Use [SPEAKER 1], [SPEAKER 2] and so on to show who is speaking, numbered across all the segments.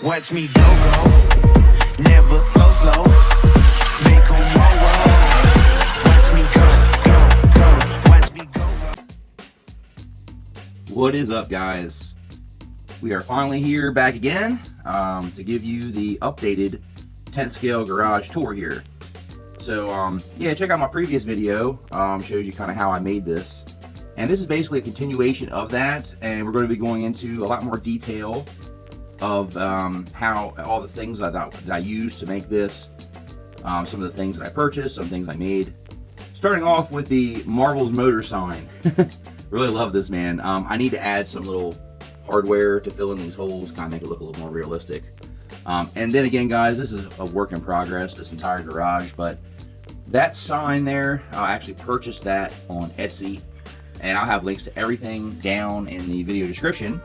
[SPEAKER 1] Watch me go, never slow, make 'em roll. Watch me go, watch me go.
[SPEAKER 2] What is up, guys? We are finally here back again to give you the updated 10th scale garage tour here. So yeah, check out my previous video. Shows you kind of how I made this, and this is basically a continuation of that, and we're going to be going into a lot more detail of how all the things that I used to make this, some of the things that I purchased, some things I made. Starting off with the Marvel's Motor sign. Really love this, man. I need to add some little hardware to fill in these holes, kind of make it look a little more realistic. And then again, guys, this is a work in progress, this entire garage, but that sign there, I actually purchased that on Etsy, and I'll have links to everything down in the video description.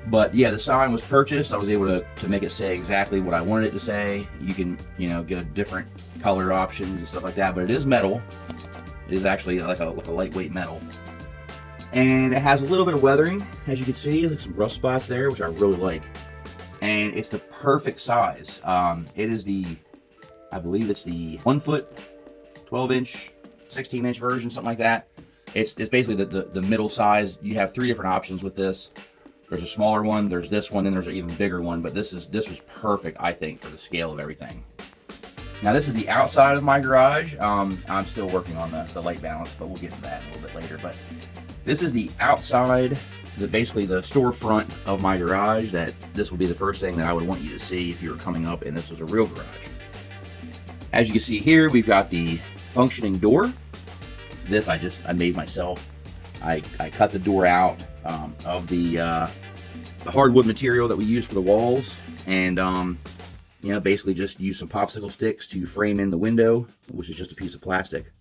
[SPEAKER 2] But yeah, the sign was purchased. I was able to make it say exactly what I wanted it to say. You can, get different color options and stuff like that, but it is metal. It is actually like a lightweight metal. And it has a little bit of weathering, as you can see, like some rust spots there, which I really like. And it's the perfect size. It is I believe it's the 1 foot, 12 inch, 16 inch version, something like that. It's basically the middle size. You have 3 different options with this. There's a smaller one, there's this one, then there's an even bigger one, but this was perfect, I think, for the scale of everything. Now this is the outside of my garage. I'm still working on the light balance, but we'll get to that a little bit later. But this is the outside, basically the storefront of my garage. That this will be the first thing that I would want you to see if you were coming up and this was a real garage. As you can see here, we've got the functioning door. This I made myself. I cut the door out of the hardwood material that we use for the walls, and basically just use some popsicle sticks to frame in the window, which is just a piece of plastic.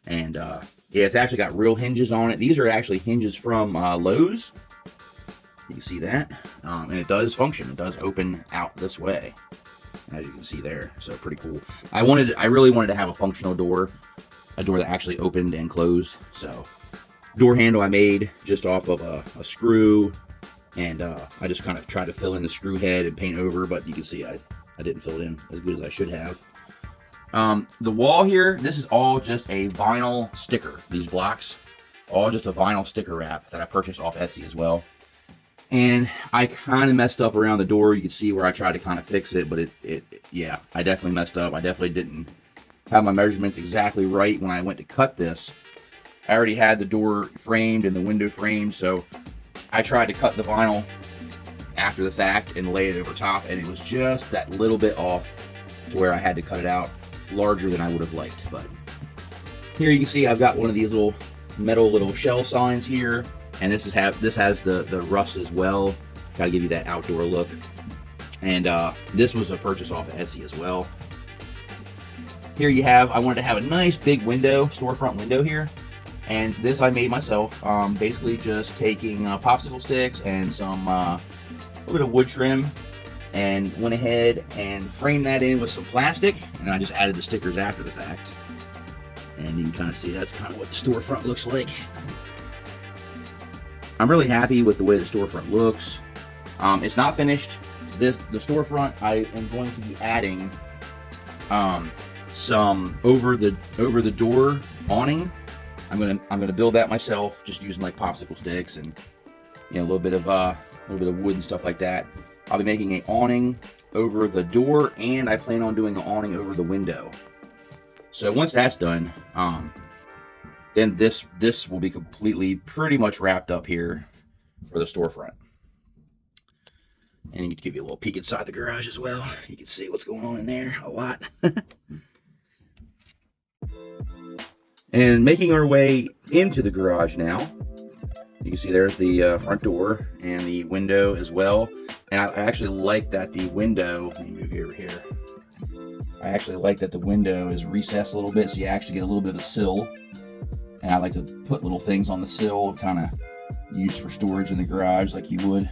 [SPEAKER 2] And yeah, it's actually got real hinges on it. These are actually hinges from Lowe's. You can see that, and it does function. It does open out this way, as you can see there. So pretty cool. I really wanted to have a functional door, a door that actually opened and closed. So door handle I made just off of a screw, and I just kind of tried to fill in the screw head and paint over, but you can see I didn't fill it in as good as I should have. The wall here, this is all just a vinyl sticker. These blocks, all just a vinyl sticker wrap that I purchased off Etsy as well. And I kind of messed up around the door. You can see where I tried to kind of fix it, but yeah, I definitely messed up. I definitely didn't have my measurements exactly right when I went to cut this. I already had the door framed and the window framed, so I tried to cut the vinyl after the fact and lay it over top, and it was just that little bit off to where I had to cut it out larger than I would have liked. But here you can see I've got one of these little metal shell signs here, and this has the rust as well. Got to give you that outdoor look. And this was a purchase off of Etsy as well. Here you have, I wanted to have a nice big window, storefront window here. And this I made myself, basically just taking popsicle sticks and some a little bit of wood trim, and went ahead and framed that in with some plastic, and I just added the stickers after the fact. And you can kind of see that's kind of what the storefront looks like. I'm really happy with the way the storefront looks. It's not finished. The storefront, I am going to be adding some over the door awning. I'm gonna build that myself, just using like popsicle sticks and a little bit of wood and stuff like that. I'll be making an awning over the door, and I plan on doing an awning over the window. So once that's done, then this will be pretty much wrapped up here for the storefront. And to give you a little peek inside the garage as well, you can see what's going on in there a lot. And making our way into the garage now, you can see there's the front door and the window as well. And I actually like that the window, let me move you over here. I actually like that the window is recessed a little bit, so you actually get a little bit of a sill. And I like to put little things on the sill, kind of used for storage in the garage like you would.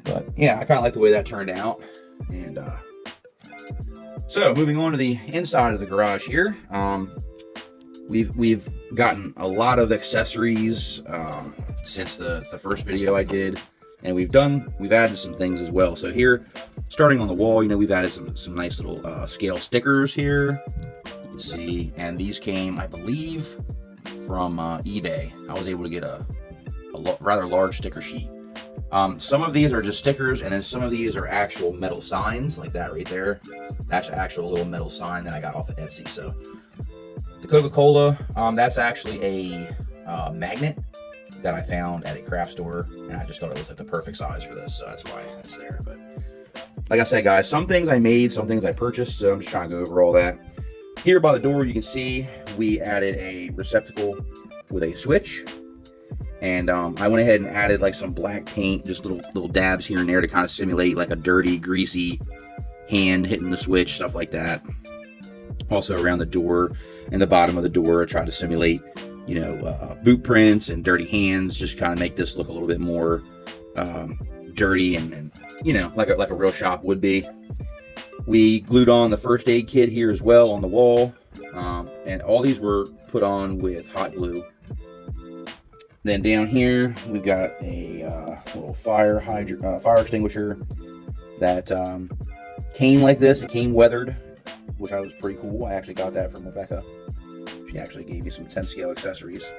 [SPEAKER 2] But yeah, I kind of like the way that turned out. And so moving on to the inside of the garage here. We've gotten a lot of accessories since the first video I did. And we've added some things as well. So here, starting on the wall, you know, we've added some nice little scale stickers here. You can see, and these came, I believe, from eBay. I was able to get a rather large sticker sheet. Some of these are just stickers, and then some of these are actual metal signs, like that right there. That's an actual little metal sign that I got off of Etsy. So the Coca-Cola, that's actually a magnet that I found at a craft store, and I just thought it was like the perfect size for this, so that's why it's there. But like I said, guys, some things I made, some things I purchased, so I'm just trying to go over all that. Here by the door, you can see we added a receptacle with a switch, and I went ahead and added like some black paint, just little dabs here and there to kind of simulate like a dirty, greasy hand hitting the switch, stuff like that. Also around the door and the bottom of the door, I tried to simulate, you know, boot prints and dirty hands, just kind of make this look a little bit more dirty and you know, like a real shop would be. We glued on the first aid kit here as well on the wall, and all these were put on with hot glue. Then down here we've got a little fire extinguisher that came like this. It came weathered, which I was pretty cool. I actually got that from Rebecca. She actually gave me some 10 scale accessories.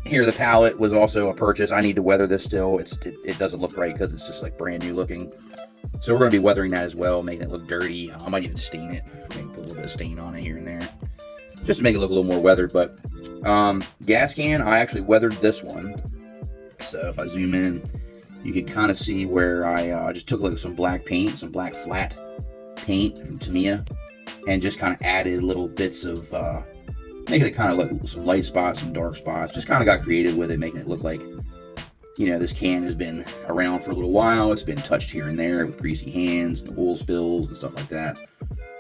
[SPEAKER 2] Here the pallet was also a purchase. I need to weather this still. It doesn't look right because it's just like brand new looking. So we're going to be weathering that as well, making it look dirty. I might even stain it. Maybe put a little bit of stain on it here and there, just to make it look a little more weathered. But gas can, I actually weathered this one. So if I zoom in, you can kind of see where I just took like some black paint, some black flat paint from Tamiya, and just kind of added little bits of making it kind of look some light spots, some dark spots. Just kind of got creative with it, making it look like, you know, this can has been around for a little while. It's been touched here and there with greasy hands and oil spills and stuff like that.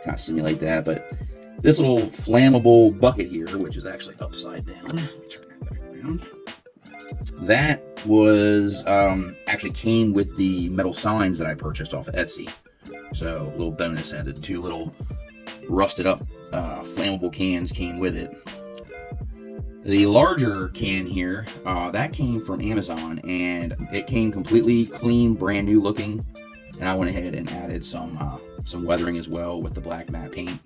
[SPEAKER 2] Kind of simulate that. But this little flammable bucket here, which is actually upside down. Turn that back around. That was actually came with the metal signs that I purchased off of Etsy. So a little bonus, I had the two little rusted up flammable cans came with it. The larger can here, that came from Amazon, and it came completely clean, brand new looking. And I went ahead and added some weathering as well with the black matte paint.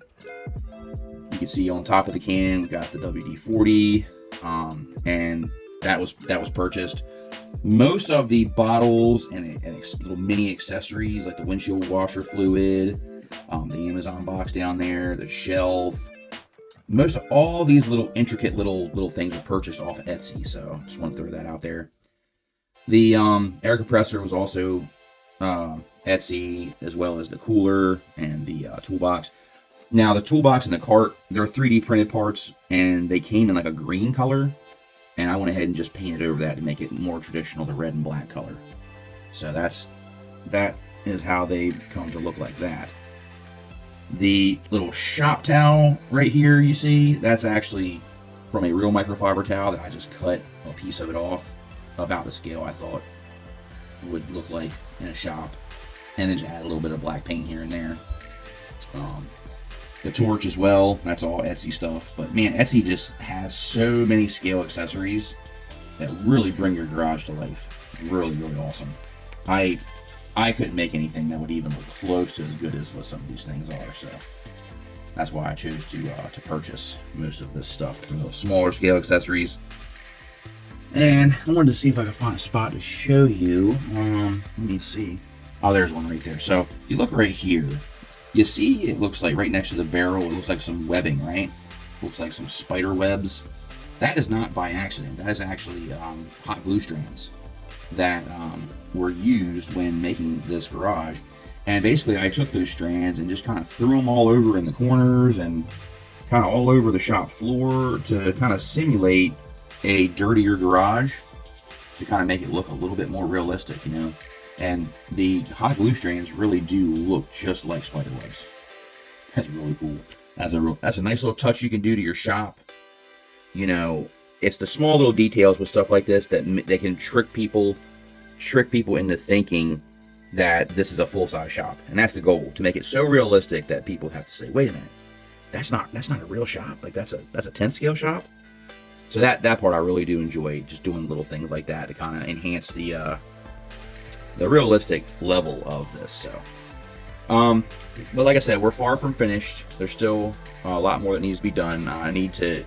[SPEAKER 2] You can see on top of the can we got the WD-40, and that was purchased. Most of the bottles and little mini accessories like the windshield washer fluid, the Amazon box down there, the shelf, most of all these little intricate little things were purchased off of Etsy. So just want to throw that out there. The air compressor was also Etsy, as well as the cooler and the toolbox. Now the toolbox and the cart, they're 3D printed parts, and they came in like a green color. And I went ahead and just painted over that to make it more traditional, the red and black color. So that is how they come to look like that. The little shop towel right here, you see, that's actually from a real microfiber towel that I just cut a piece of it off about the scale I thought would look like in a shop. And then just add a little bit of black paint here and there. The torch as well, that's all Etsy stuff. But man, Etsy just has so many scale accessories that really bring your garage to life. Really, really awesome. I couldn't make anything that would even look close to as good as what some of these things are. So that's why I chose to purchase most of this stuff for the smaller scale accessories. And I wanted to see if I could find a spot to show you. Let me see. Oh, there's one right there. So you look right here. You see, it looks like right next to the barrel, it looks like some webbing, right? Looks like some spider webs. That is not by accident. That is actually hot glue strands that were used when making this garage. And basically, I took those strands and just kind of threw them all over in the corners and kind of all over the shop floor to kind of simulate a dirtier garage, to kind of make it look a little bit more realistic, you know? And the hot glue strands really do look just like spider webs. That's really cool. That's a nice little touch you can do to your shop. You know, it's the small little details with stuff like this that they can trick people into thinking that this is a full-size shop. And that's the goal, to make it so realistic that people have to say, wait a minute, that's not a real shop. Like that's a 10 scale shop. So that part I really do enjoy, just doing little things like that to kind of enhance the realistic level of this. So, but like I said, we're far from finished. There's still a lot more that needs to be done. I need to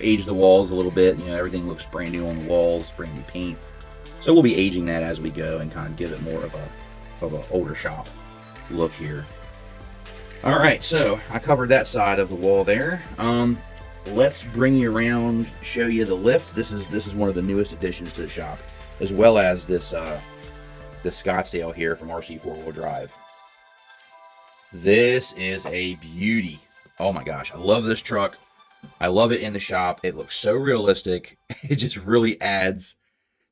[SPEAKER 2] age the walls a little bit. You know, everything looks brand new on the walls, brand new paint. So we'll be aging that as we go and kind of give it more of an older shop look here. All right, so I covered that side of the wall there. Let's bring you around, show you the lift. This is one of the newest additions to the shop, as well as this Scottsdale here from RC4WD Drive. This is a beauty. Oh my gosh, I love this truck. I love it in the shop. It looks so realistic. It just really adds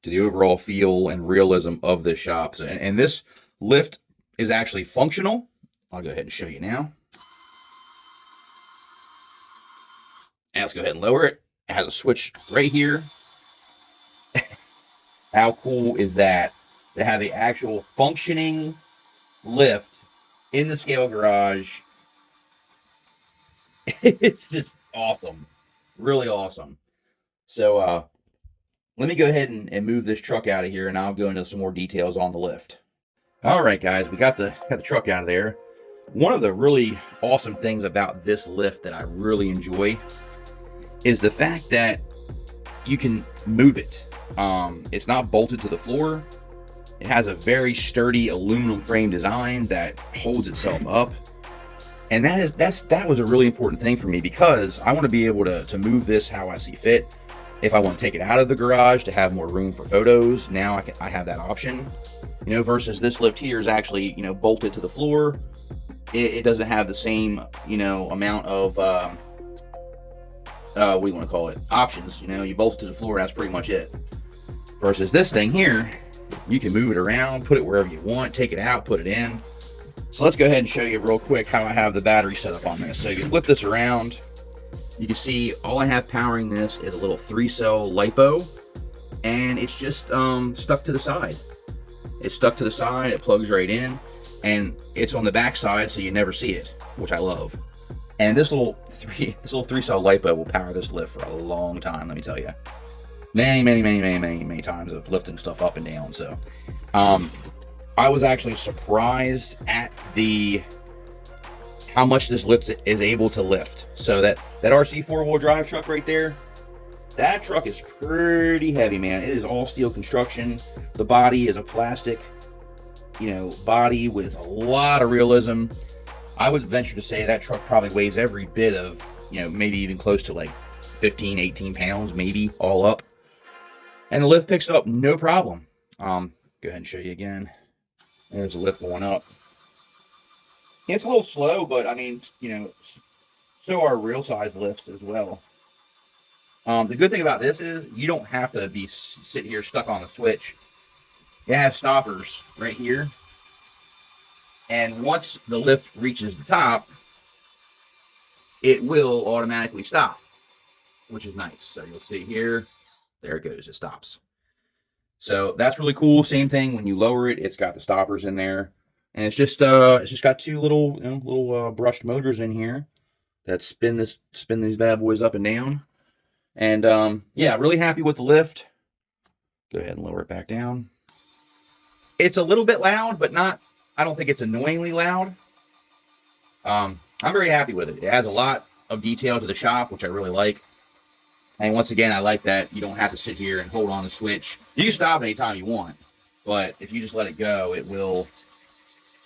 [SPEAKER 2] to the overall feel and realism of this shop. So, and this lift is actually functional. I'll go ahead and show you now. And let's go ahead and lower it. It has a switch right here. How cool is that? To have the actual functioning lift in the scale garage. It's just awesome. Really awesome. So let me go ahead and move this truck out of here, and I'll go into some more details on the lift. All right, guys, we got the truck out of there. One of the really awesome things about this lift that I really enjoy is the fact that you can move it. It's not bolted to the floor. It has a very sturdy aluminum frame design that holds itself up. And that was a really important thing for me, because I want to be able to move this how I see fit. If I want to take it out of the garage to have more room for photos, now I have that option. You know, versus this lift here is actually, you know, bolted to the floor. It doesn't have the same, you know, amount of what do you want to call it, options. You know, you bolt it to the floor, and that's pretty much it. Versus this thing here, you can move it around, put it wherever you want, take it out, put it in. So let's go ahead and show you real quick how I have the battery set up on this. So you flip this around, you can see all I have powering this is a little 3-cell LiPo, and it's just stuck to the side. It's stuck to the side, it plugs right in, and it's on the back side, so you never see it, which I love. And this little 3-cell LiPo will power this lift for a long time, let me tell you. Many times of lifting stuff up and down. So I was actually surprised at how much this lift is able to lift. So that RC4WD Drive truck right there, that truck is pretty heavy, man. It is all steel construction. The body is a plastic, you know, body with a lot of realism. I would venture to say that truck probably weighs every bit of, you know, maybe even close to like 15, 18 pounds, maybe all up. And the lift picks up no problem. Go ahead and show you again. There's the lift going up. Yeah, it's a little slow, but I mean, you know, so are real size lifts as well. The good thing about this is you don't have to be sitting here stuck on the switch. You have stoppers right here. And once the lift reaches the top, it will automatically stop, which is nice. So you'll see here, there it goes, it stops. So that's really cool. Same thing when you lower it, it's got the stoppers in there. And it's just got two little, you know, brushed motors in here that spin these bad boys up and down. And yeah, really happy with the lift. Go ahead and lower it back down. It's a little bit loud, but not, I don't think it's annoyingly loud. I'm very happy with it. It adds a lot of detail to the shop, which I really like. And once again, I like that you don't have to sit here and hold on the switch. You can stop anytime you want, but if you just let it go, it will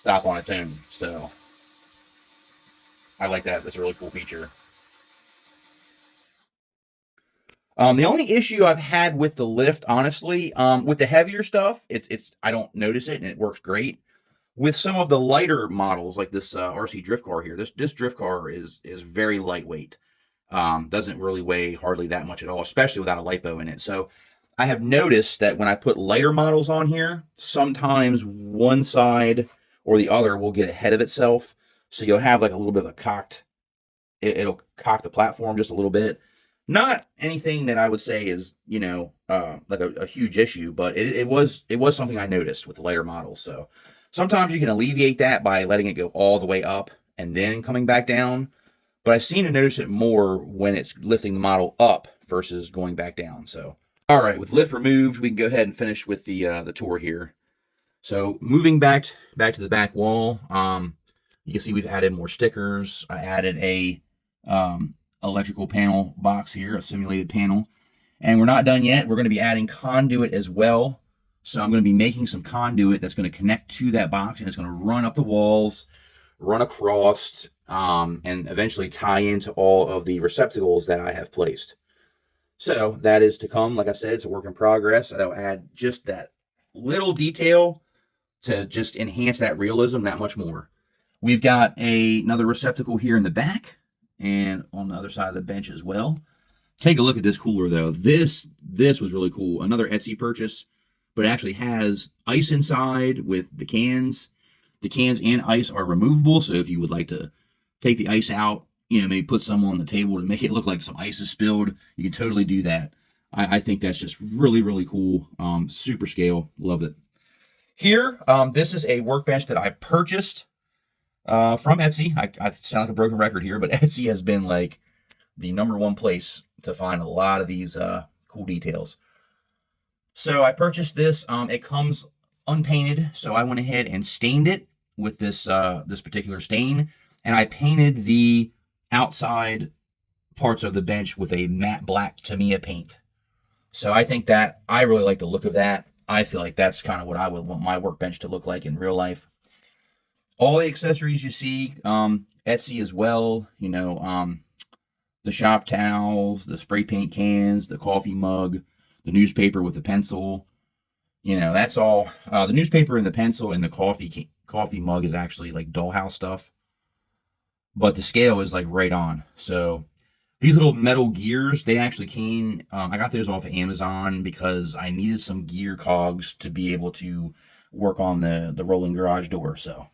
[SPEAKER 2] stop on its own. So I like that. That's a really cool feature. The only issue I've had with the lift, honestly, with the heavier stuff, I don't notice it, and it works great. With some of the lighter models, like this RC Drift Car here, this Drift Car is very lightweight. Doesn't really weigh hardly that much at all, especially without a LiPo in it. So I have noticed that when I put lighter models on here, sometimes one side or the other will get ahead of itself. So you'll have like a little bit of a cocked, it'll cock the platform just a little bit. Not anything that I would say is, you know, like a huge issue, but it was something I noticed with the lighter models. So sometimes you can alleviate that by letting it go all the way up and then coming back down. But I seem to notice it more when it's lifting the model up versus going back down. So, all right, with lift removed, we can go ahead and finish with the tour here. So moving back to the back wall, you can see we've added more stickers. I added a electrical panel box here, a simulated panel. And we're not done yet. We're going to be adding conduit as well. So I'm going to be making some conduit that's going to connect to that box, and it's going to run up the walls, run across, and eventually tie into all of the receptacles that I have placed. So that is to come. Like I said, it's a work in progress. I'll add just that little detail to just enhance that realism that much more. We've got another receptacle here in the back and on the other side of the bench as well. Take a look at this cooler though. This was really cool. Another Etsy purchase, but it actually has ice inside with the cans. The cans and ice are removable, so if you would like to take the ice out, you know, maybe put some on the table to make it look like some ice is spilled, you can totally do that. I think that's just really, really cool. Super scale. Love it. Here, this is a workbench that I purchased from Etsy. I sound like a broken record here, but Etsy has been like the #1 place to find a lot of these cool details. So I purchased this. It comes unpainted, so I went ahead and stained it with this this particular stain, and I painted the outside parts of the bench with a matte black Tamiya paint. So I think that I really like the look of that. I feel like that's kind of what I would want my workbench to look like in real life. All the accessories you see, Etsy as well, you know, the shop towels, the spray paint cans, the coffee mug, the newspaper with the pencil. You know, that's all. The newspaper and the pencil and the coffee mug is actually like dollhouse stuff. But the scale is like right on. So these little metal gears, they actually came, I got those off of Amazon because I needed some gear cogs to be able to work on the rolling garage door. So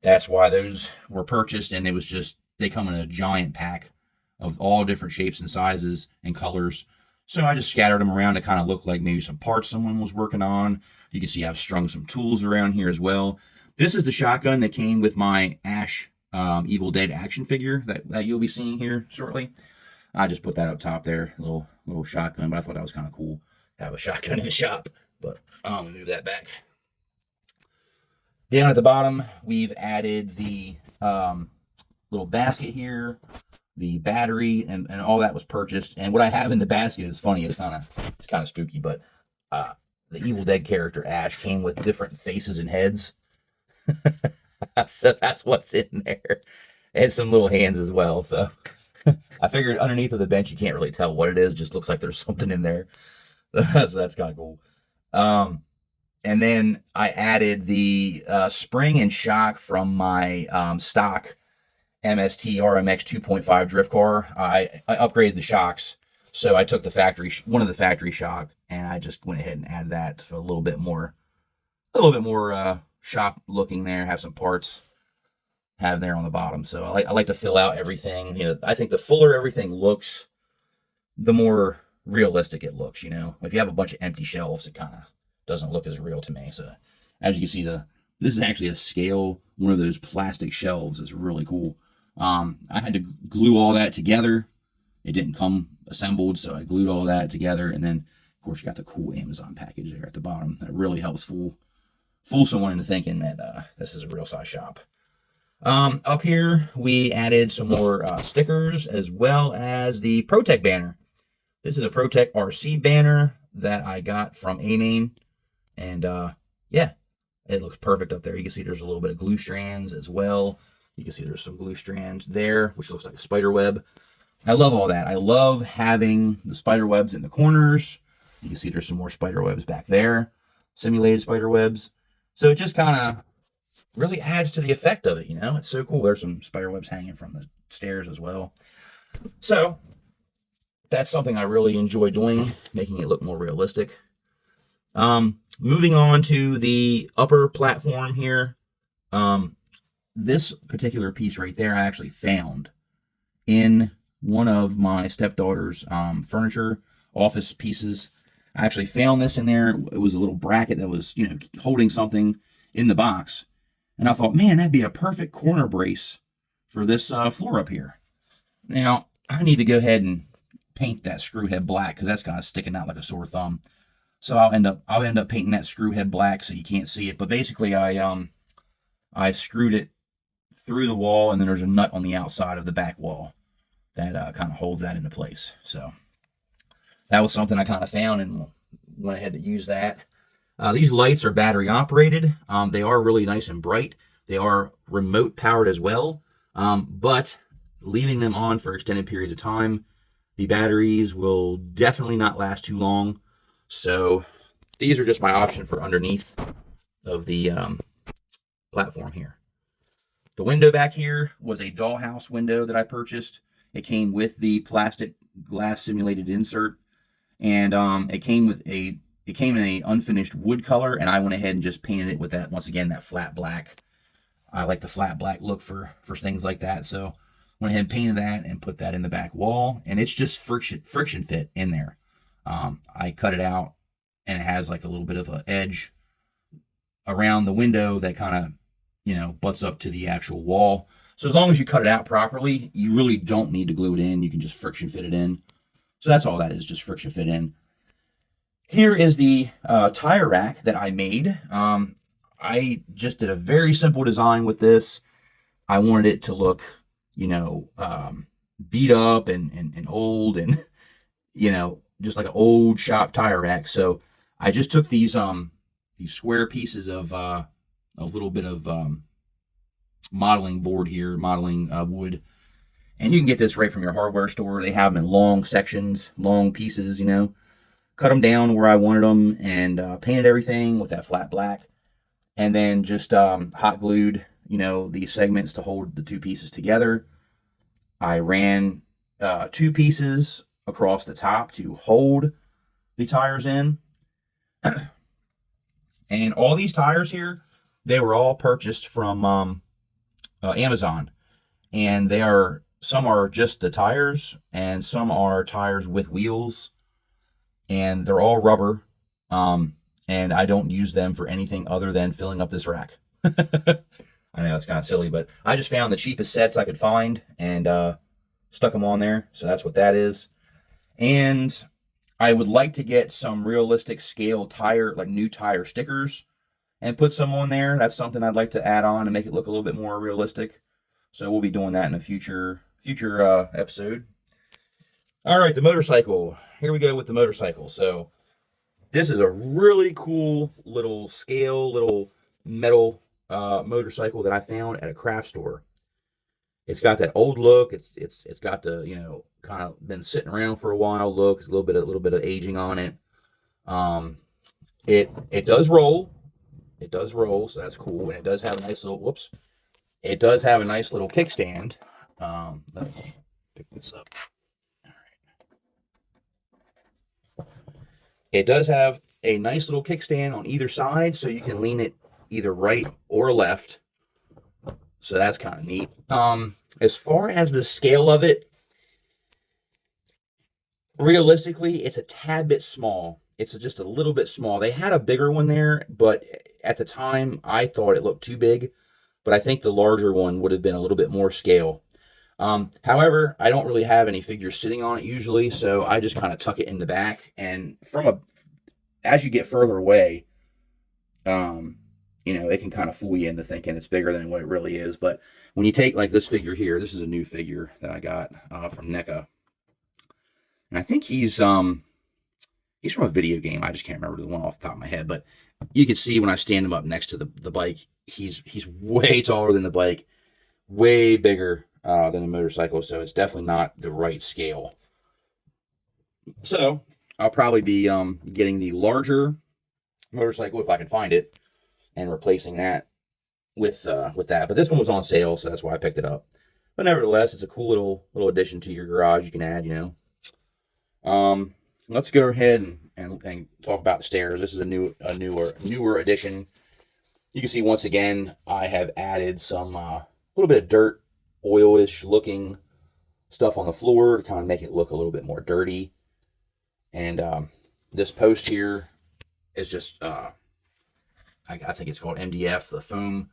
[SPEAKER 2] that's why those were purchased, and it was just, they come in a giant pack of all different shapes and sizes and colors. So I just scattered them around to kind of look like maybe some parts someone was working on. You can see I've strung some tools around here as well. This is the shotgun that came with my Ash Evil Dead action figure that you'll be seeing here shortly. I just put that up top there, little shotgun, but I thought that was kind of cool to have a shotgun in the shop. But I'm gonna move that back. Down at the bottom, we've added the little basket here, the battery, and all that was purchased. And what I have in the basket is funny. It's kind of spooky, but the Evil Dead character Ash came with different faces and heads. So that's what's in there, and some little hands as well. So I figured underneath of the bench you can't really tell what it is, just looks like there's something in there. So that's kind of cool. And then I added the spring and shock from my stock MST RMX 2.5 Drift Car. I upgraded the shocks, so I took the one of the factory shock, and I just went ahead and added that for a little bit more shop looking there. Have some parts have there on the bottom. So I like to fill out everything. You know, I think the fuller everything looks, the more realistic it looks. You know, if you have a bunch of empty shelves, it kind of doesn't look as real to me. So as you can see, this is actually a scale, one of those plastic shelves. It's really cool. I had to glue all that together. It didn't come assembled, so I glued all that together. And then of course you got the cool Amazon package there at the bottom. That really helps fool someone into thinking that this is a real size shop. Up here we added some more stickers, as well as the ProTech banner. This is a ProTech RC banner that I got from A-Main, and yeah, it looks perfect up there. You can see there's a little bit of glue strands as well. You can see there's some glue strands there, which looks like a spider web. I love all that. I love having the spider webs in the corners. You can see there's some more spider webs back there, simulated spider webs. So it just kind of really adds to the effect of it, you know? It's so cool. There's some spider webs hanging from the stairs as well. So that's something I really enjoy doing, making it look more realistic. Moving on to the upper platform here. This particular piece right there I actually found in one of my stepdaughter's furniture office pieces. I actually found this in there. It was a little bracket that was, you know, holding something in the box. And I thought, man, that'd be a perfect corner brace for this floor up here. Now, I need to go ahead and paint that screw head black because that's kind of sticking out like a sore thumb. So I'll end up painting that screw head black so you can't see it. But basically, I screwed it through the wall, and then there's a nut on the outside of the back wall that kind of holds that into place. So that was something I kind of found and went ahead to use that. These lights are battery operated. They are really nice and bright. They are remote powered as well, but leaving them on for extended periods of time, the batteries will definitely not last too long. So these are just my option for underneath of the platform here. The window back here was a dollhouse window that I purchased. It came with the plastic glass simulated insert, and it came in a unfinished wood color, and I went ahead and just painted it with that, once again, that flat black. I like the flat black look for things like that, so went ahead and painted that and put that in the back wall, and it's just friction fit in there. I cut it out, and it has like a little bit of an edge around the window that kind of, you know, butts up to the actual wall. So as long as you cut it out properly, you really don't need to glue it in. You can just friction fit it in. So that's all that is, just friction fit in. Here is the tire rack that I made. I just did a very simple design with this. I wanted it to look, you know, beat up and old and, you know, just like an old shop tire rack. So I just took these square pieces of a little bit of modeling board here, modeling wood. And you can get this right from your hardware store. They have them in long sections, long pieces, you know. Cut them down where I wanted them and painted everything with that flat black. And then just hot glued, you know, these segments to hold the two pieces together. I ran 2 pieces across the top to hold the tires in. And all these tires here, they were all purchased from Amazon. And some are just the tires, and some are tires with wheels. And they're all rubber. And I don't use them for anything other than filling up this rack. I know it's kind of silly, but I just found the cheapest sets I could find and stuck them on there. So that's what that is. And I would like to get some realistic scale tire, like new tire stickers, and put some on there. That's something I'd like to add on and make it look a little bit more realistic. So we'll be doing that in a future episode. All right, the motorcycle. Here we go with the motorcycle. So this is a really cool little metal motorcycle that I found at a craft store. It's got that old look. It's got the, you know, kind of been sitting around for a while look. It's a little bit of aging on it. It does roll. It does roll, so that's cool. And it does have a nice little It does have a nice little kickstand. Let me pick this up. It does have a nice little kickstand on either side, so you can lean it either right or left. So that's kind of neat. As far as the scale of it, realistically, it's a tad bit small. It's just a little bit small. They had a bigger one there, but at the time, I thought it looked too big. But I think the larger one would have been a little bit more scale. However, I don't really have any figures sitting on it usually, so I just kind of tuck it in the back. And as you get further away, you know, it can kind of fool you into thinking it's bigger than what it really is. But when you take like this figure here, this is a new figure that I got from Napa, and I think he's from a video game. I just can't remember the one off the top of my head, but you can see when I stand him up next to the bike, he's way taller than the bike, way bigger than the motorcycle, so it's definitely not the right scale. So I'll probably be getting the larger motorcycle if I can find it, and replacing that with that. But this one was on sale, so that's why I picked it up. But nevertheless, it's a cool little addition to your garage you can add, you know. Let's go ahead and talk about the stairs. This is a newer addition. You can see once again I have added some little bit of dirt, oil-ish looking stuff on the floor to kind of make it look a little bit more dirty. And this post here is just I think it's called MDF, the foam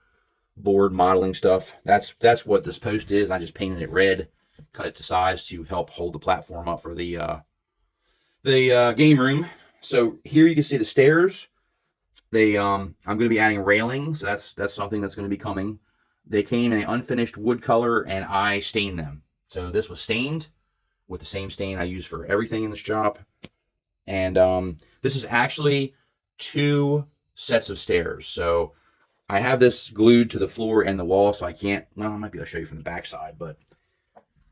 [SPEAKER 2] board modeling stuff. That's what this post is. I just painted it red. cut it to size to help hold the platform up for the game room. So here you can see the stairs. I'm going to be adding railings. That's something that's going to be coming. They came in an unfinished wood color, and I stained them. So this was stained with the same stain I use for everything in this shop. And this is actually 2 sets of stairs. So I have this glued to the floor and the wall, so I can't, well, I might be able to show you from the back side, but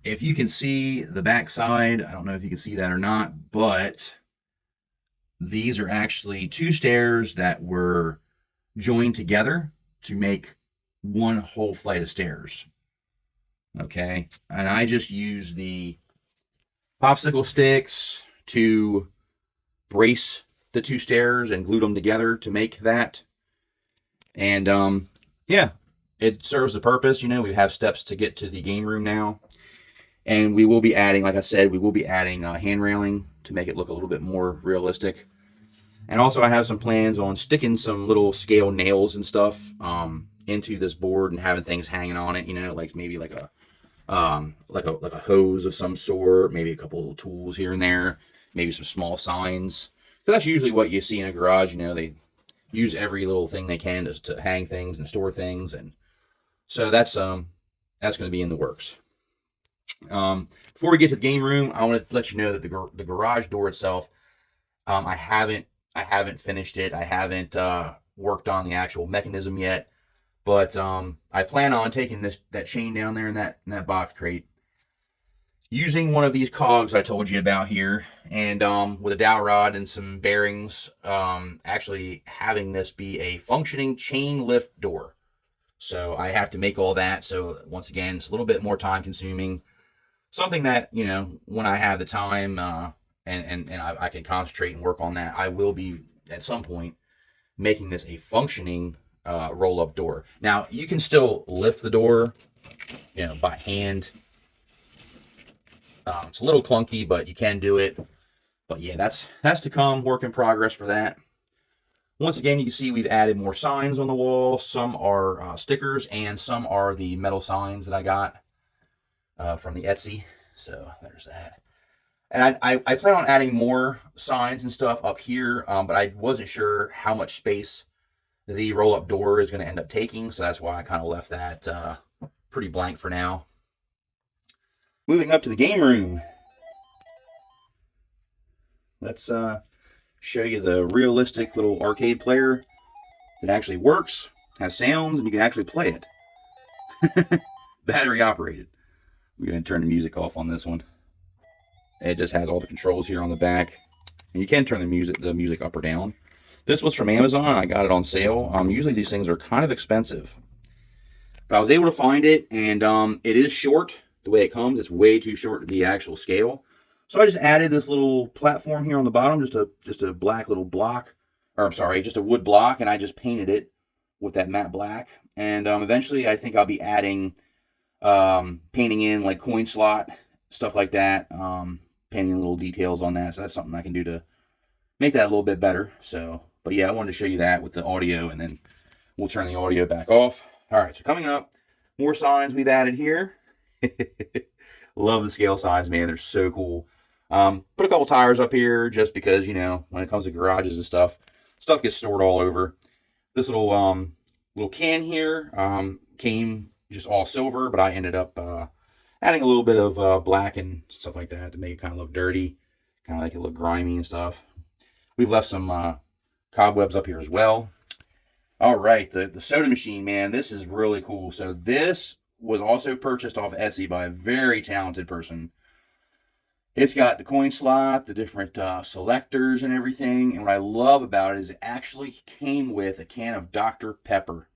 [SPEAKER 2] if you can see the back side, I don't know if you can see that or not, but these are actually 2 stairs that were joined together to make one whole flight of stairs. Okay, and I just use the popsicle sticks to brace the 2 stairs and glued them together to make that. And yeah, it serves the purpose. You know, we have steps to get to the game room now, and we will be adding, like I said, we will be adding hand railing to make it look a little bit more realistic. And also I have some plans on sticking some little scale nails and stuff into this board and having things hanging on it, you know, like maybe like a hose of some sort, maybe a couple little tools here and there, maybe some small signs. So that's usually what you see in a garage. You know, they use every little thing they can to hang things and store things, and so that's going to be in the works. Before we get to the game room, I want to let you know that the garage door itself, I haven't finished it. I haven't worked on the actual mechanism yet, but I plan on taking that chain down there in that box crate, using one of these cogs I told you about here, and with a dowel rod and some bearings, actually having this be a functioning chain lift door. So I have to make all that. So once again, it's a little bit more time consuming. Something that, you know, when I have the time and I can concentrate and work on that, I will be at some point making this a functioning roll-up door. Now, you can still lift the door, you know, by hand. It's a little clunky, but you can do it. But yeah, that's to come. Work in progress for that. Once again, you can see we've added more signs on the wall. Some are stickers, and some are the metal signs that I got from the Etsy. So there's that. And I plan on adding more signs and stuff up here, but I wasn't sure how much space the roll-up door is going to end up taking, so that's why I kind of left that pretty blank for now. Moving up to the game room. Let's show you the realistic little arcade player that actually works, has sounds, and you can actually play it. Battery operated. We're going to turn the music off on this one. It just has all the controls here on the back, and you can turn the music up or down. This was from Amazon. I got it on sale. Usually these things are kind of expensive, but I was able to find it, and it is short the way it comes. It's way too short to be actual scale. So I just added this little platform here on the bottom, just a black little block, or I'm sorry, just a wood block, and I just painted it with that matte black. And eventually I think I'll be adding painting in like coin slot, stuff like that, painting little details on that. So that's something I can do to make that a little bit better. So, but yeah, I wanted to show you that with the audio, and then we'll turn the audio back off. All right, so coming up, more signs we've added here. Love the scale signs, man. They're so cool. Put a couple tires up here just because, you know, when it comes to garages and stuff gets stored all over. This little can here came just all silver, but I ended up adding a little bit of black and stuff like that to make it kind of look dirty, kind of like it look grimy and stuff. We've left some cobwebs up here as well. All right, the soda machine, man, this is really cool. So this was also purchased off Etsy by a very talented person. It's got the coin slot, the different selectors and everything. And what I love about it is it actually came with a can of Dr. Pepper.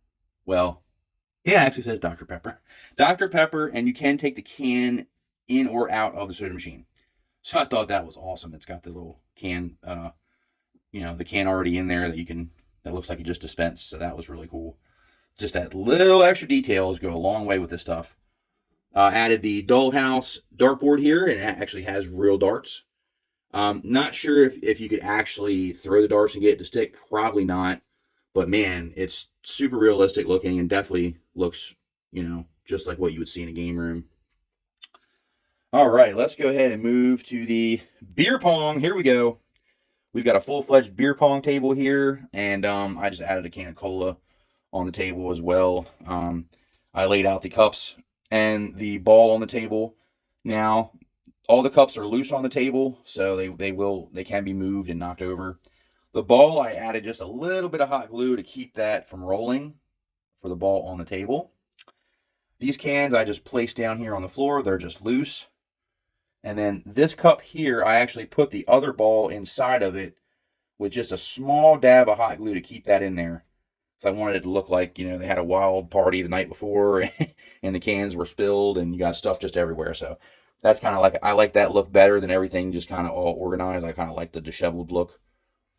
[SPEAKER 2] Well, yeah, it actually says Dr. Pepper. Dr. Pepper, and you can take the can in or out of the soda machine. So I thought that was awesome. It's got the little can, you know, the can already in there that looks like you just dispensed. So that was really cool. Just that little extra details go a long way with this stuff. Added the Dollhouse dartboard here, and it actually has real darts. Not sure if you could actually throw the darts and get it to stick. Probably not. But man, it's super realistic looking and definitely looks, you know, just like what you would see in a game room. All right, let's go ahead and move to the beer pong. Here we go. We've got a full-fledged beer pong table here, and I just added a can of cola on the table as well. I laid out the cups and the ball on the table. Now, all the cups are loose on the table, so they can be moved and knocked over. The ball, I added just a little bit of hot glue to keep that from rolling for the ball on the table. These cans I just placed down here on the floor. They're just loose. And then this cup here, I actually put the other ball inside of it with just a small dab of hot glue to keep that in there. So I wanted it to look like, they had a wild party the night before and the cans were spilled and you got stuff just everywhere. So that's kind of like, I like that look better than everything just kind of all organized. I kind of like the disheveled look.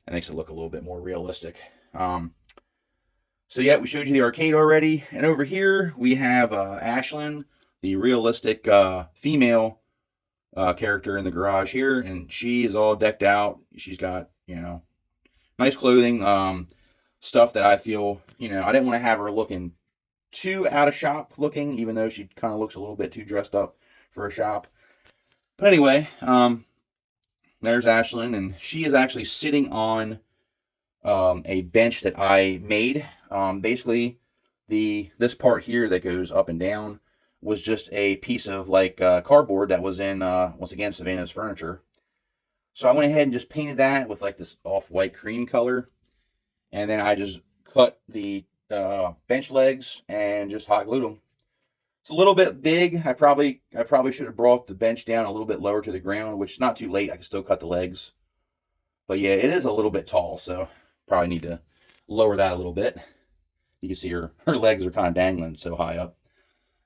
[SPEAKER 2] It makes it look a little bit more realistic. So yeah, we showed you the arcade already. And over here we have Ashlyn, the realistic female character in the garage here, and she is all decked out. She's got, nice clothing, stuff that I feel, I didn't want to have her looking too out of shop looking, even though she kind of looks a little bit too dressed up for a shop. But anyway, there's Ashlyn, and she is actually sitting on a bench that I made. Basically, this part here that goes up and down was just a piece of cardboard that was in, once again, Savannah's Furniture. So I went ahead and just painted that with like this off-white cream color. And then I just cut the bench legs and just hot glued them. It's a little bit big. I probably should have brought the bench down a little bit lower to the ground, which is not too late. I can still cut the legs. But yeah, it is a little bit tall, so probably need to lower that a little bit. You can see her legs are kind of dangling so high up.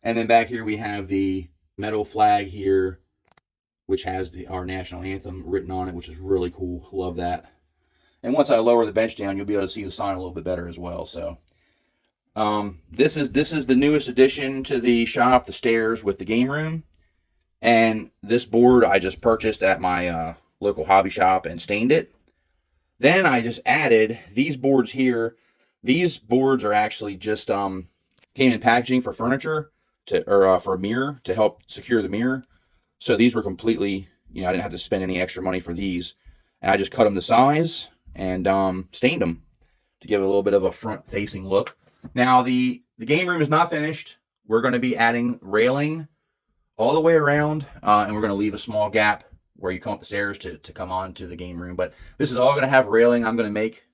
[SPEAKER 2] And then back here we have the metal flag here, which has our national anthem written on it, which is really cool. Love that. And once I lower the bench down, you'll be able to see the sign a little bit better as well. So this is the newest addition to the shop, the stairs with the game room. And this board I just purchased at my local hobby shop and stained it. Then I just added these boards here. These boards are actually just came in packaging for furniture. For a mirror to help secure the mirror. So these were completely, I didn't have to spend any extra money for these. And I just cut them to size and stained them to give it a little bit of a front-facing look. Now the game room is not finished. We're going to be adding railing all the way around, and we're going to leave a small gap where you come up the stairs to come on to the game room. But this is all going to have railing I'm going to make.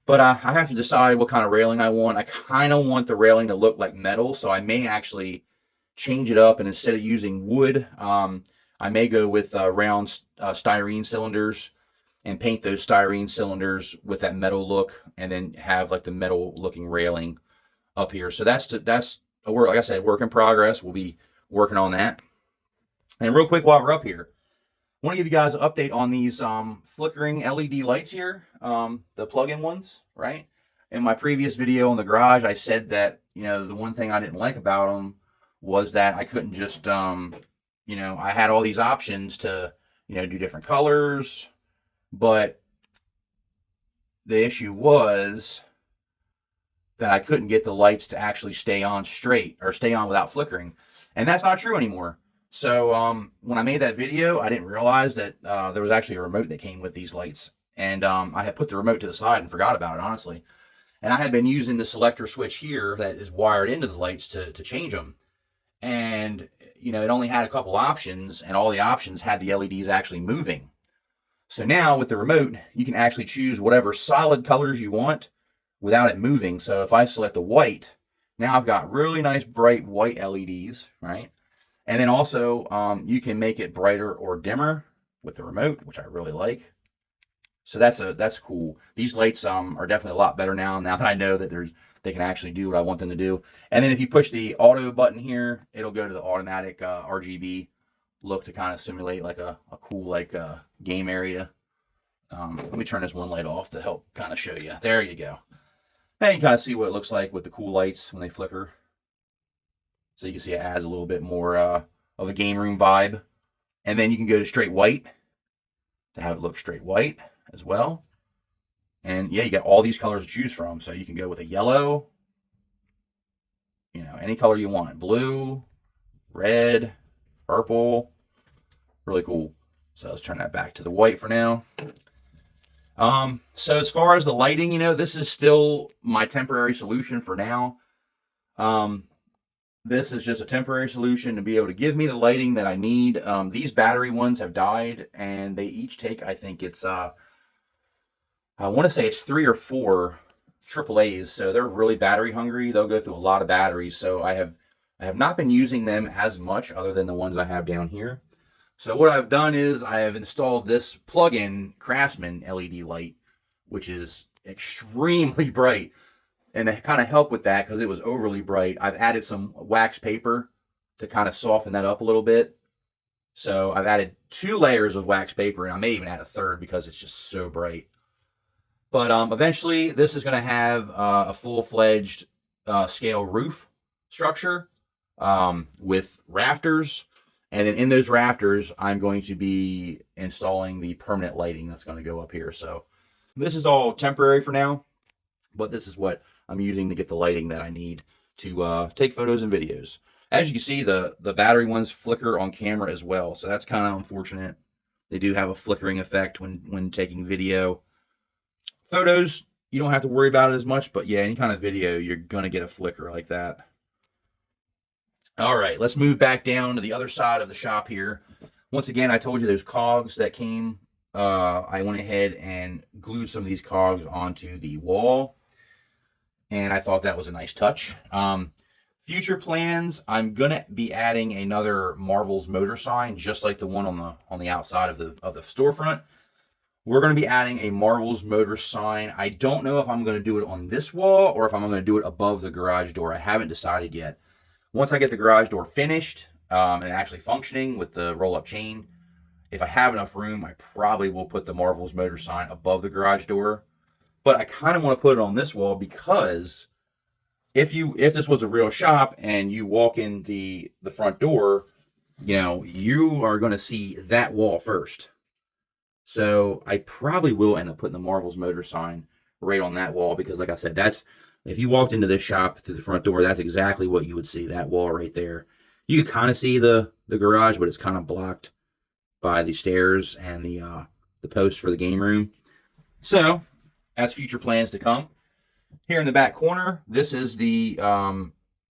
[SPEAKER 2] But I have to decide what kind of railing I want. I kind of want the railing to look like metal, so I may actually change it up, and instead of using wood, I may go with round styrene cylinders and paint those styrene cylinders with that metal look, and then have like the metal looking railing up here. So that's a work, like I said, work in progress. We'll be working on that. And real quick while we're up here, I want to give you guys an update on these flickering LED lights here, the plug-in ones, right? In my previous video in the garage, I said that, the one thing I didn't like about them was that I couldn't just, I had all these options to, do different colors, but the issue was that I couldn't get the lights to actually stay on straight or stay on without flickering. And that's not true anymore. So when I made that video, I didn't realize that there was actually a remote that came with these lights. And I had put the remote to the side and forgot about it, honestly. And I had been using the selector switch here that is wired into the lights to change them. And, it only had a couple options, and all the options had the LEDs actually moving. So now with the remote, you can actually choose whatever solid colors you want without it moving. So if I select the white, now I've got really nice bright white LEDs, right? And then also, you can make it brighter or dimmer with the remote, which I really like. So that's cool. These lights are definitely a lot better now that I know that they can actually do what I want them to do. And then if you push the auto button here, it'll go to the automatic RGB look to kind of simulate like a cool game area. Let me turn this one light off to help kind of show you. There you go. Now you kind of see what it looks like with the cool lights when they flicker. So you can see it adds a little bit more of a game room vibe. And then you can go to straight white to have it look straight white as well. And yeah, you got all these colors to choose from. So you can go with a yellow, any color you want. Blue, red, purple. Really cool. So let's turn that back to the white for now. So as far as the lighting, you know, this is still my temporary solution for now. This is just a temporary solution to be able to give me the lighting that I need. These battery ones have died, and they each take, I think it's, I want to say it's 3 or 4 AAAs, so they're really battery hungry. They'll go through a lot of batteries, so I have not been using them as much other than the ones I have down here. So what I've done is I have installed this plug-in Craftsman LED light, which is extremely bright. And to kind of help with that, because it was overly bright, I've added some wax paper to kind of soften that up a little bit. So I've added 2 layers of wax paper, and I may even add a third because it's just so bright. But eventually, this is going to have a full-fledged scale roof structure with rafters. And then in those rafters, I'm going to be installing the permanent lighting that's going to go up here. So this is all temporary for now, but this is what I'm using to get the lighting that I need to take photos and videos. As you can see, the battery ones flicker on camera as well, so that's kind of unfortunate. They do have a flickering effect when taking video. Photos, you don't have to worry about it as much, but yeah, any kind of video, you're going to get a flicker like that. All right, let's move back down to the other side of the shop here. Once again, I told you those cogs that came. I went ahead and glued some of these cogs onto the wall, and I thought that was a nice touch. Future plans, I'm gonna be adding another Marvel's motor sign, just like the one on the outside of the storefront. We're going to be adding a Marvel's motor sign. I don't know if I'm going to do it on this wall or if I'm going to do it above the garage door. I haven't decided yet. Once I get the garage door finished and actually functioning with the roll-up chain, if I have enough room, I probably will put the Marvel's motor sign above the garage door. But I kind of want to put it on this wall because if this was a real shop and you walk in the front door, you know, you are going to see that wall first. So I probably will end up putting the Marvel's motor sign right on that wall because, like I said, that's, if you walked into this shop through the front door, that's exactly what you would see, that wall right there. You could kind of see the garage, but it's kind of blocked by the stairs and the post for the game room. So that's future plans to come. Here in the back corner, this is the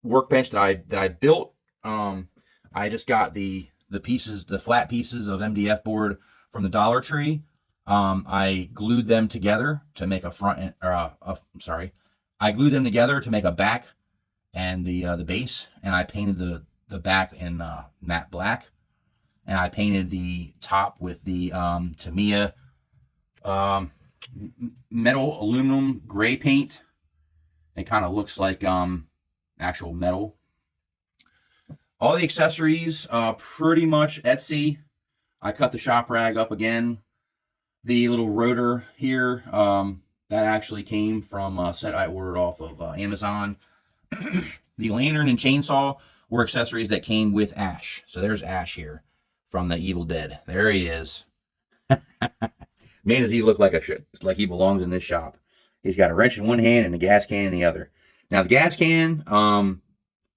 [SPEAKER 2] workbench that I built. I just got the pieces, the flat pieces of MDF board from the Dollar Tree. I glued them together to make a front, I glued them together to make a back and the base, and I painted the back in matte black, and I painted the top with the Tamiya metal aluminum gray paint. It kind of looks like actual metal. All the accessories, pretty much Etsy. I cut the shop rag up again. The little rotor here, that actually came from a set I ordered off of Amazon. The lantern and chainsaw were accessories that came with Ash. So there's Ash here from the Evil Dead. There he is. Man, does he look like he belongs in this shop. He's got a wrench in one hand and a gas can in the other. Now the gas can,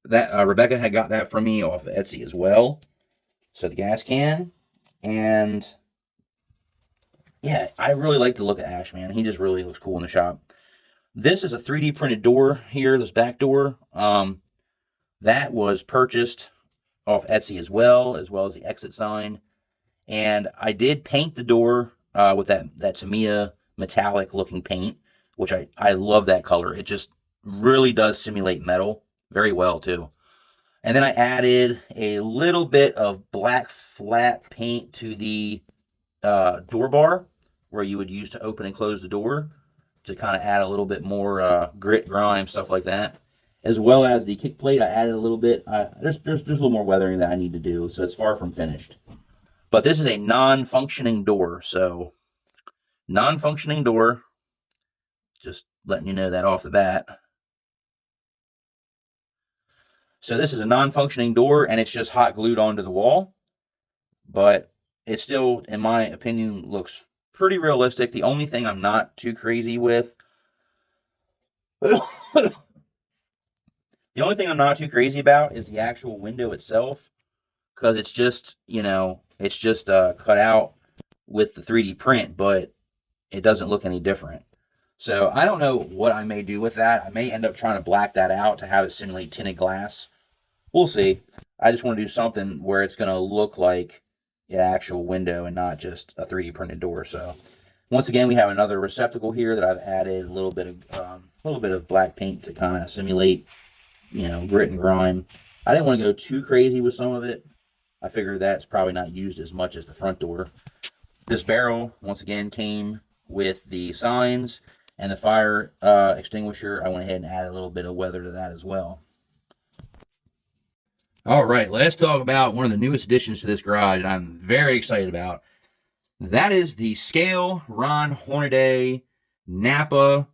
[SPEAKER 2] that Rebecca had got that from me off of Etsy as well. So the gas can, and yeah, I really like the look of Ash, man. He just really looks cool in the shop. This is a 3D printed door here, this back door. That was purchased off Etsy as well as the exit sign. And I did paint the door with that Tamiya metallic looking paint, which I love that color. It just really does simulate metal very well too. And then I added a little bit of black flat paint to the door bar where you would use to open and close the door to kind of add a little bit more grit, grime, stuff like that. As well as the kick plate, I added a little bit. There's a little more weathering that I need to do, so it's far from finished. But this is a non-functioning door, so non-functioning door. Just letting you know that off the bat. So this is a non-functioning door, and it's just hot glued onto the wall. But it still, in my opinion, looks pretty realistic. The only thing I'm not too crazy with... The only thing I'm not too crazy about is the actual window itself. because it's just, it's just cut out with the 3D print, but it doesn't look any different. So I don't know what I may do with that. I may end up trying to black that out to have it simulate tinted glass. We'll see. I just want to do something where it's going to look like an actual window and not just a 3D printed door. So once again, we have another receptacle here that I've added a little bit of black paint to kind of simulate, grit and grime. I didn't want to go too crazy with some of it. I figured that's probably not used as much as the front door. This barrel, once again, came with the signs and the fire extinguisher. I went ahead and added a little bit of weather to that as well. All right, let's talk about one of the newest additions to this garage that I'm very excited about. That is the Scale Ron Hornaday Napa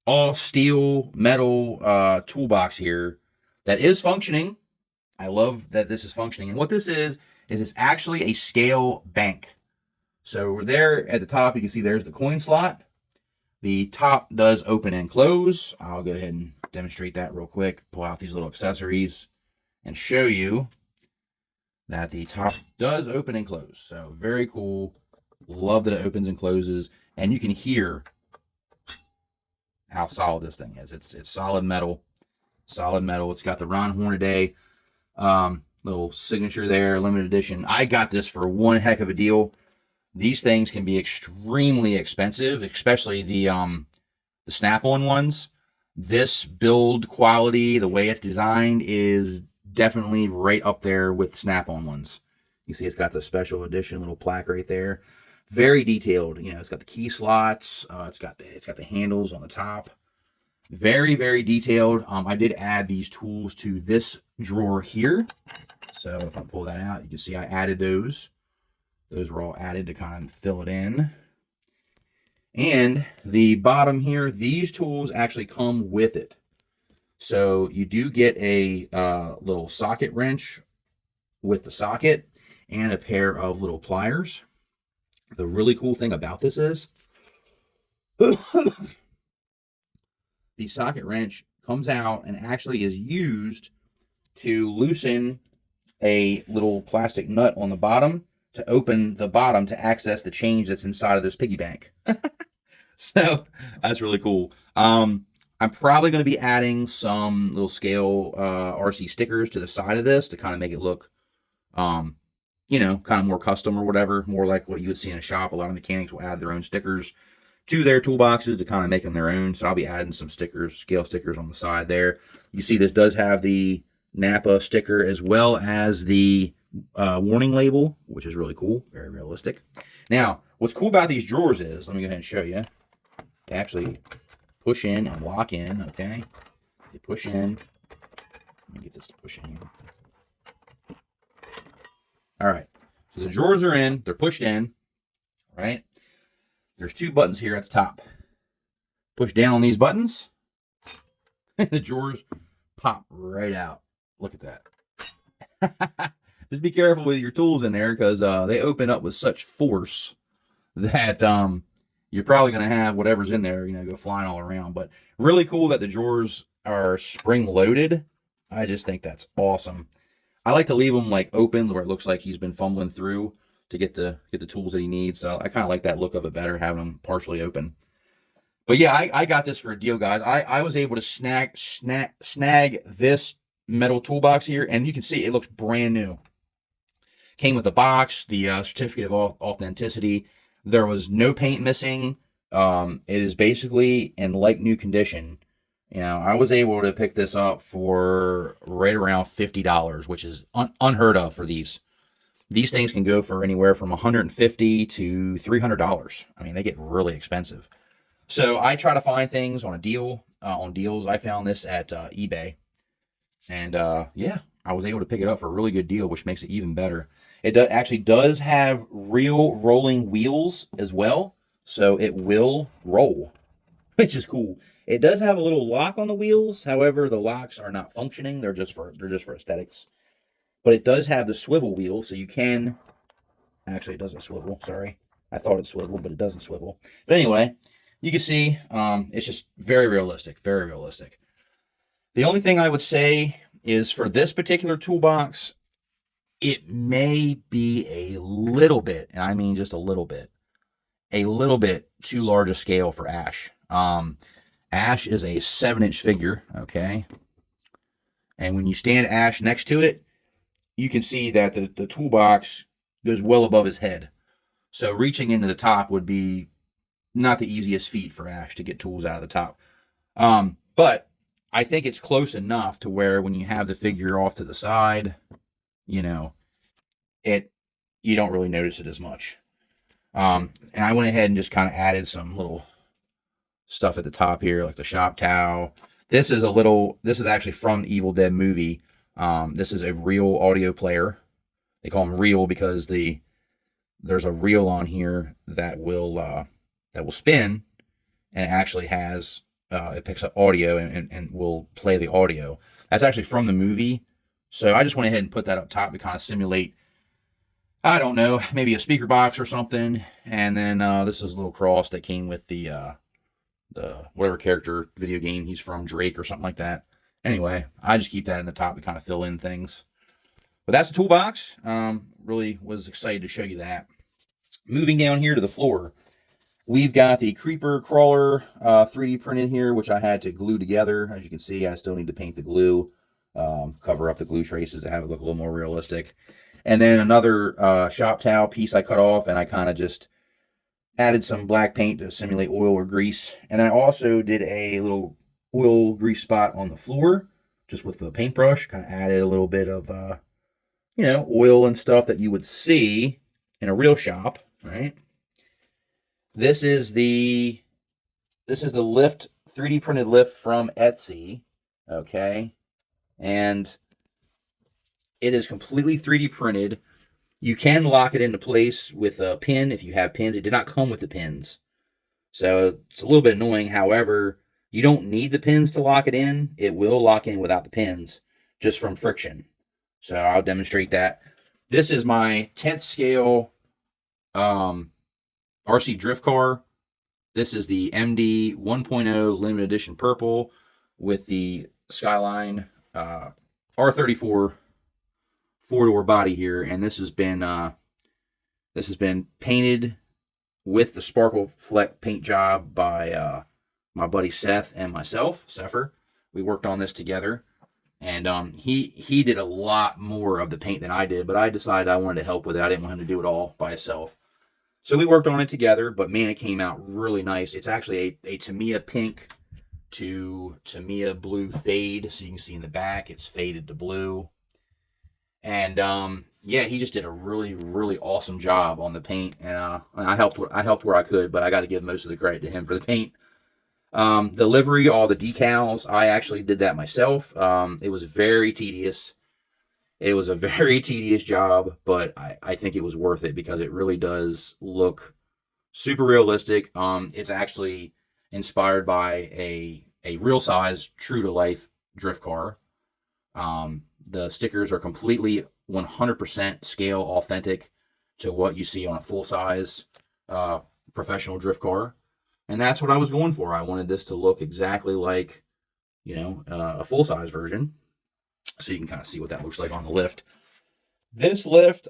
[SPEAKER 2] all steel metal toolbox here that is functioning. I love that this is functioning. And what this is it's actually a scale bank. So there at the top, you can see there's the coin slot. The top does open and close. I'll go ahead and demonstrate that real quick. Pull out these little accessories and show you that the top does open and close. So very cool. Love that it opens and closes. And you can hear how solid this thing is. It's solid metal. Solid metal. It's got the Ron Hornaday little signature there, limited edition. I got this for one heck of a deal. These things can be extremely expensive, especially the snap-on ones. This build quality, the way it's designed, is definitely right up there with snap-on ones. You see it's got the special edition little plaque right there. Very detailed. It's got the key slots. It's got the handles on the top. Very, very detailed. I did add these tools to this drawer here. So if I pull that out, you can see I added those. Those were all added to kind of fill it in. And the bottom here, these tools actually come with it. So you do get a little socket wrench with the socket and a pair of little pliers. The really cool thing about this is the socket wrench comes out and actually is used to loosen a little plastic nut on the bottom to open the bottom to access the change that's inside of this piggy bank. So that's really cool. I'm probably going to be adding some little scale RC stickers to the side of this to kind of make it look, kind of more custom or whatever, more like what you would see in a shop. A lot of mechanics will add their own stickers to their toolboxes to kind of make them their own. So I'll be adding some stickers, scale stickers on the side there. You see this does have the Napa sticker as well as the warning label, which is really cool, very realistic. Now, what's cool about these drawers is, let me go ahead and show you. They actually push in and lock in, okay? They push in. Let me get this to push in here. All right, so the drawers are in, they're pushed in, right? There's two buttons here at the top. Push down on these buttons, and the drawers pop right out. Look at that. Just be careful with your tools in there because they open up with such force that you're probably going to have whatever's in there, go flying all around. But really cool that the drawers are spring loaded. I just think that's awesome. I like to leave them like open where it looks like he's been fumbling through to get the tools that he needs. So I kind of like that look of it better, having them partially open. But yeah, I got this for a deal, guys. I was able to snag this metal toolbox here, and you can see it looks brand new. Came with the box, the certificate of authenticity. There was no paint missing. It is basically in like new condition. I was able to pick this up for right around $50, which is unheard of for these. These things can go for anywhere from $150 to $300. I mean, they get really expensive. So I try to find things on a deal, on deals. I found this at eBay. And yeah, I was able to pick it up for a really good deal, which makes it even better. It actually does have real rolling wheels as well, so it will roll, which is cool. It does have a little lock on the wheels. However, the locks are not functioning. They're just for aesthetics. But it does have the swivel wheel, so you can... Actually, it doesn't swivel. Sorry. I thought it swiveled, but it doesn't swivel. But anyway, you can see it's just very realistic. Very realistic. The only thing I would say is for this particular toolbox, it may be a little bit, and I mean just a little bit too large a scale for Ash. Ash is a 7-inch figure, okay? And when you stand Ash next to it, you can see that the toolbox goes well above his head. So reaching into the top would be not the easiest feat for Ash to get tools out of the top. But I think it's close enough to where when you have the figure off to the side, you know, you don't really notice it as much. And I went ahead and just kind of added some little stuff at the top here, like the shop towel. This is actually from the Evil Dead movie. This is a real audio player. They call them real because there's a reel on here that will spin, and it actually has it picks up audio and will play the audio. That's actually from the movie. So I just went ahead and put that up top to kind of simulate, I don't know, maybe a speaker box or something. And then this is a little cross that came with the whatever character video game he's from, Drake or something like that. Anyway, I just keep that in the top to kind of fill in things. But that's the toolbox. Really was excited to show you that. Moving down here to the floor, we've got the Creeper Crawler 3D printed here, which I had to glue together. As you can see, I still need to paint the glue, cover up the glue traces to have it look a little more realistic. And then another shop towel piece I cut off, and I kind of just added some black paint to simulate oil or grease. And then I also did a little oil grease spot on the floor, just with the paintbrush. Kind of added a little bit of, oil and stuff that you would see in a real shop, right? This is the lift, 3D printed lift from Etsy, okay? And it is completely 3D printed. You can lock it into place with a pin if you have pins. It did not come with the pins, so it's a little bit annoying. However, you don't need the pins to lock it in. It will lock in without the pins, just from friction. So I'll demonstrate that. This is my 10th scale RC drift car. This is the MD 1.0 limited edition purple with the Skyline R34 4-door body here, and this has been painted with the Sparkle Fleck paint job by my buddy Seth and myself, Sepher. We worked on this together, and he did a lot more of the paint than I did, but I decided I wanted to help with it. I didn't want him to do it all by himself. So we worked on it together, but man, it came out really nice. It's actually a Tamiya pink to Tamiya blue fade, so you can see in the back it's faded to blue. And yeah, he just did a really, really awesome job on the paint, and I helped where I could, but I got to give most of the credit to him for the paint. The livery, all the decals, I actually did that myself. It was very tedious. It was a very tedious job, but I think it was worth it because it really does look super realistic. It's actually inspired by a real size, true to life drift car. The stickers are completely 100% scale authentic to what you see on a full-size professional drift car. And that's what I was going for. I wanted this to look exactly like, a full-size version. So you can kind of see what that looks like on the lift. This lift,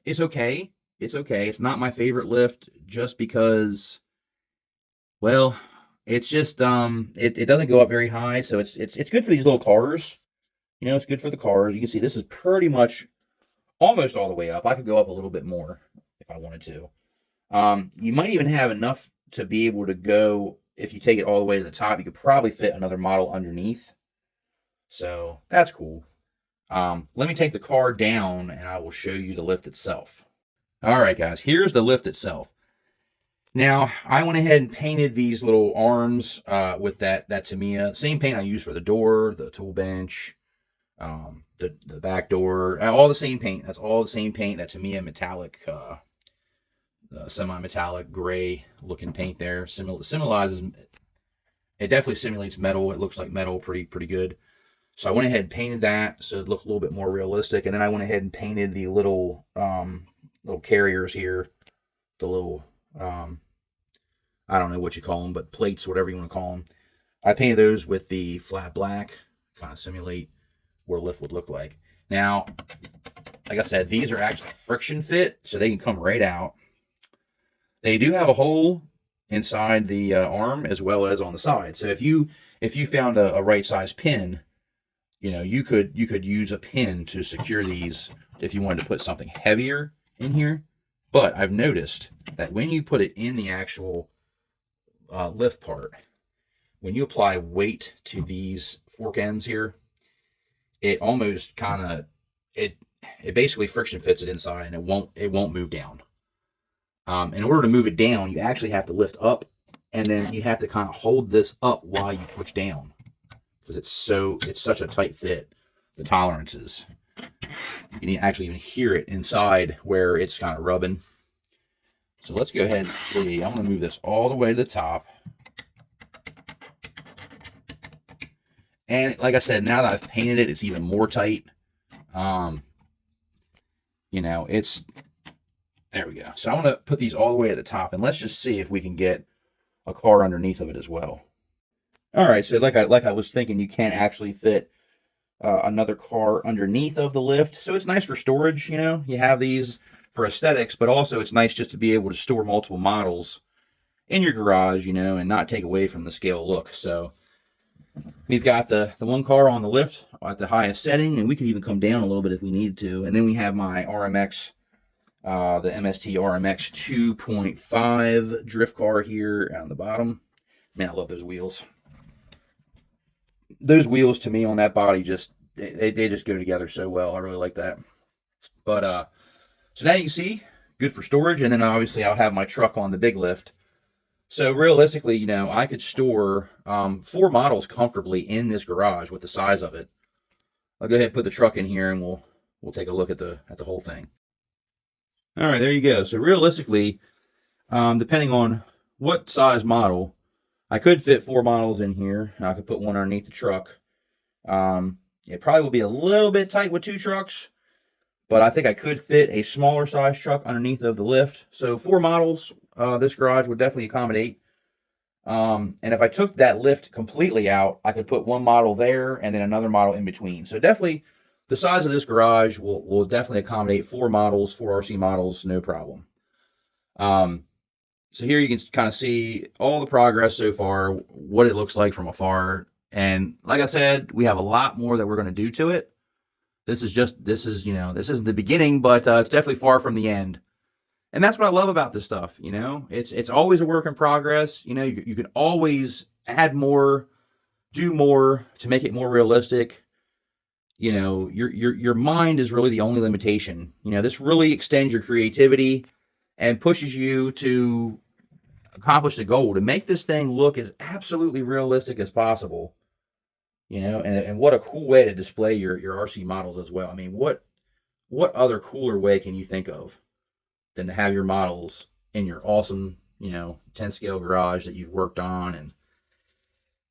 [SPEAKER 2] is okay. It's okay. It's not my favorite lift just because, well, it's just, it doesn't go up very high. So it's good for these little cars. It's good for the cars. You can see this is pretty much almost all the way up. I could go up a little bit more if I wanted to. You might even have enough to be able to go, if you take it all the way to the top, you could probably fit another model underneath. So that's cool. Let me take the car down and I will show you the lift itself. All right, guys, here's the lift itself. Now, I went ahead and painted these little arms with that Tamiya. Same paint I used for the door, the tool bench, the back door, all the same paint. That's all the same paint, that Tamiya metallic, semi-metallic gray looking paint there. It definitely simulates metal. It looks like metal pretty good. So I went ahead and painted that so it looked a little bit more realistic. And then I went ahead and painted the little carriers here, the little, I don't know what you call them, but plates, whatever you want to call them. I painted those with the flat black, kind of simulate what a lift would look like. Now, like I said, these are actually friction fit, so they can come right out. They do have a hole inside the arm as well as on the side. So if you found a right size pin, you know, you could use a pin to secure these if you wanted to put something heavier in here. But I've noticed that when you put it in the actual lift part, when you apply weight to these fork ends here, it almost kind of it basically friction fits it inside, and it won't move down. In order to move it down, you actually have to lift up, and then you have to kind of hold this up while you push down, because it's such a tight fit. The tolerances, you can actually even hear it inside where it's kind of rubbing. So let's go ahead and see. I'm going to move this all the way to the top. And like I said, now that I've painted it, it's even more tight. You know, there we go. So I want to put these all the way at the top, and let's just see if we can get a car underneath of it as well. All right, so like I was thinking, you can't actually fit another car underneath of the lift. So it's nice for storage, you know. You have these for aesthetics, but also it's nice just to be able to store multiple models in your garage, you know, and not take away from the scale look. So we've got the one car on the lift at the highest setting, and we could even come down a little bit if we needed to. And then we have my RMX, the MST RMX 2.5 drift car here on the bottom. Man, I love those wheels. Those wheels to me on that body they just go together so well. I really like that. But so now you can see, good for storage. And then obviously I'll have my truck on the big lift. So realistically, you know, I could store 4 models comfortably in this garage with the size of it. I'll go ahead and put the truck in here, and we'll take a look at the whole thing. All right, there you go. So realistically, depending on what size model, I could fit 4 models in here. I could put one underneath the truck. It probably will be a little bit tight with 2 trucks, but I think I could fit a smaller size truck underneath of the lift. So 4 models, this garage would definitely accommodate. And if I took that lift completely out, I could put 1 model there and then another model in between. So definitely the size of this garage will definitely accommodate 4 models, 4 RC models, no problem. So here you can kind of see all the progress so far, what it looks like from afar. And like I said, we have a lot more that we're going to do to it. This isn't the beginning, but it's definitely far from the end. And that's what I love about this stuff. You know, it's always a work in progress. You know, you can always add more, do more to make it more realistic. You know, your mind is really the only limitation. You know, this really extends your creativity and pushes you to accomplish the goal to make this thing look as absolutely realistic as possible. You know, and what a cool way to display your RC models as well. I mean, what other cooler way can you think of than to have your models in your awesome, you know, 10 scale garage that you've worked on? And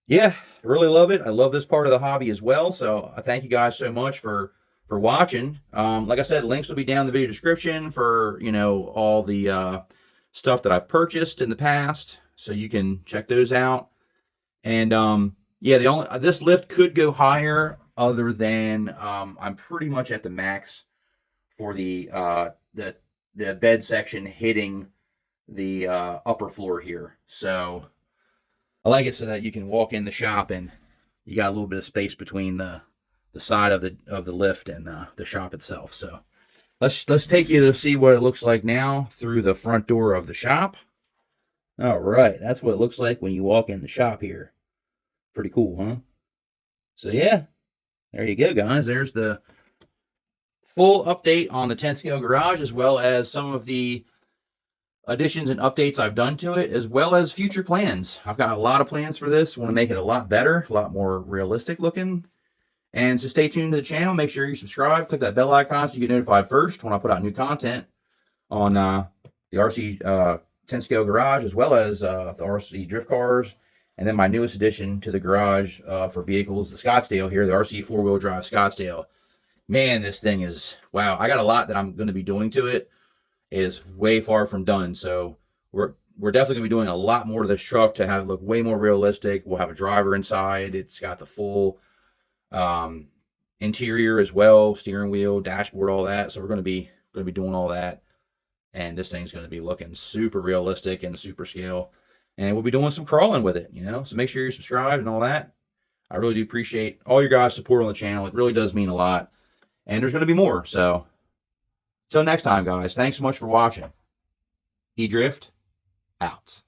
[SPEAKER 2] yeah, I really love it. I love this part of the hobby as well. So I thank you guys so much for watching. Like I said, links will be down in the video description for, you know, all the stuff that I've purchased in the past, so you can check those out. And yeah, this lift could go higher, other than I'm pretty much at the max for the bed section hitting the upper floor here. So I like it so that you can walk in the shop and you got a little bit of space between the side of the lift and the shop itself. So let's take you to see what it looks like now through the front door of the shop. All right, that's what it looks like when you walk in the shop here. Pretty cool, huh? So yeah, there you go, guys. There's the full update on the 10 scale garage, as well as some of the additions and updates I've done to it, as well as future plans. I've got a lot of plans for this. Want to make it a lot better, a lot more realistic looking. And so stay tuned to the channel. Make sure you subscribe. Click that bell icon so you get notified first when I put out new content on the RC 10 scale garage, as well as the RC drift cars. And then my newest addition to the garage for vehicles, the Scottsdale here, the RC4WD drive Scottsdale. Man, this thing is, wow. I got a lot that I'm going to be doing to it. It is way far from done. So we're definitely going to be doing a lot more to this truck to have it look way more realistic. We'll have a driver inside. It's got the full, interior as well, steering wheel, dashboard, all that. So we're going to be doing all that. And this thing's going to be looking super realistic and super scale. And we'll be doing some crawling with it, you know. So make sure you're subscribed and all that. I really do appreciate all your guys' support on the channel. It really does mean a lot. And there's going to be more. So until next time, guys, thanks so much for watching. E-Drift out.